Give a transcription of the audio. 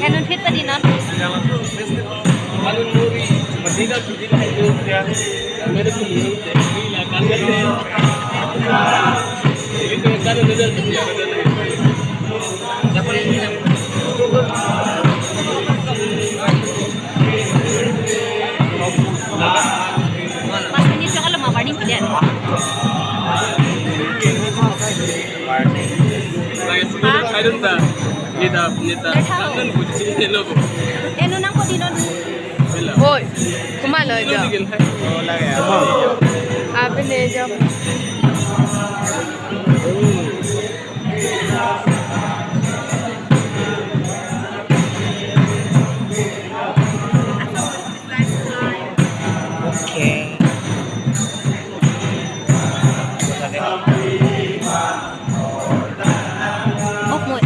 Ganun fit pa din nun. Mas menyusul kalau mau paling pilihan. Ano nang ko dinon? Hoy, kumalo dyan. Abi na dyan.